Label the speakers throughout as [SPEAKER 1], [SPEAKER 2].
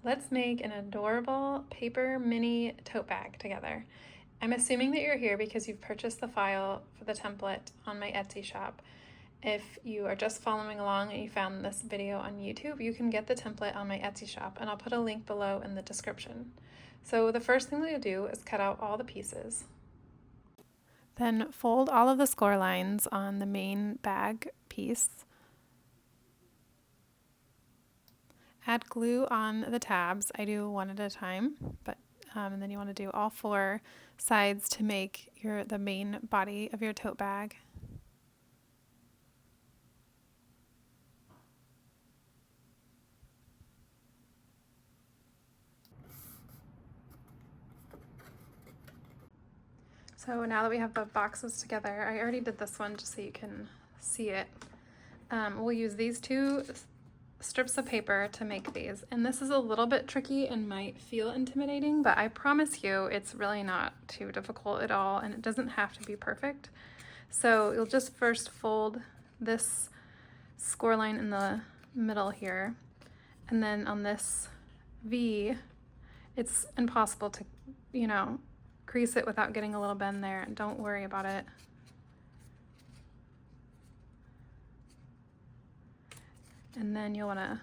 [SPEAKER 1] Let's make an adorable paper mini tote bag together. I'm assuming that you're here because you've purchased the file for the template on my Etsy shop. If you are just following along and you found this video on YouTube, you can get the template on my Etsy shop, and I'll put a link below in the description. So the first thing that you'll do is cut out all the pieces. Then fold all of the score lines on the main bag piece. Add glue on the tabs. I do one at a time, but and then you want to do all four sides to make the main body of your tote bag. So now that we have the boxes together, I already did this one just so you can see it. We'll use these two strips of paper to make these, and this is a little bit tricky and might feel intimidating, but I promise you it's really not too difficult at all, and it doesn't have to be perfect. So you'll just first fold this score line in the middle here, and then on this V, it's impossible to, crease it without getting a little bend there, and don't worry about it. And then you'll want to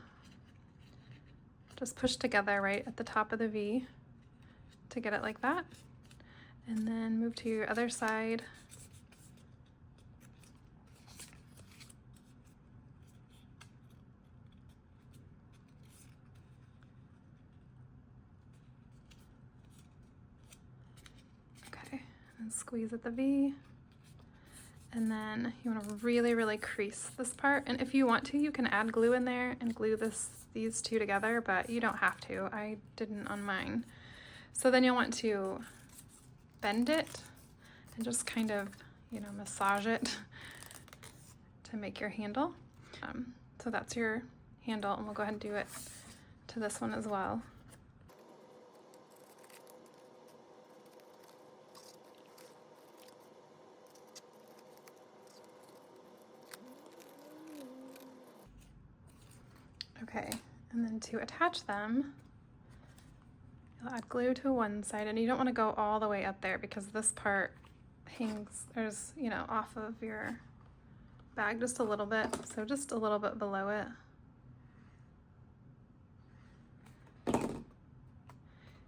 [SPEAKER 1] just push together right at the top of the V to get it like that. And then move to your other side. Okay, and squeeze at the V. And then you want to really, really crease this part. And if you want to, you can add glue in there and glue these two together, but you don't have to. I didn't on mine. So then you'll want to bend it and just kind of, massage it to make your handle. So that's your handle, and we'll go ahead and do it to this one as well. Okay, and then to attach them, you'll add glue to one side, and you don't want to go all the way up there because this part hangs, off of your bag just a little bit, so just a little bit below it.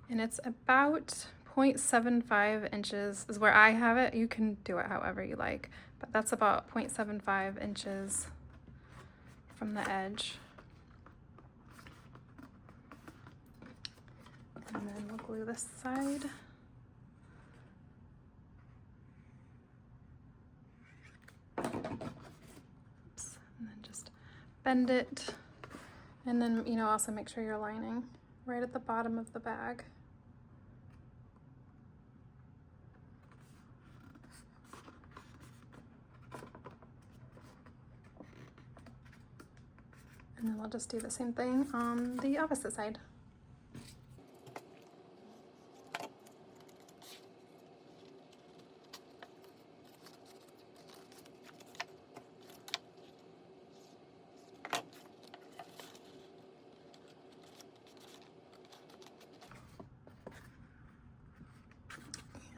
[SPEAKER 1] And it's about 0.75 inches is where I have it. You can do it however you like, but that's about 0.75 inches from the edge. And then we'll glue this side. Oops. And then just bend it. And then, also make sure you're lining right at the bottom of the bag. And then we'll just do the same thing on the opposite side.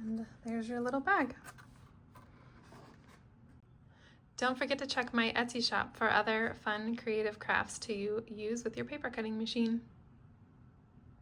[SPEAKER 1] And there's your little bag. Don't forget to check my Etsy shop for other fun creative crafts to use with your paper cutting machine.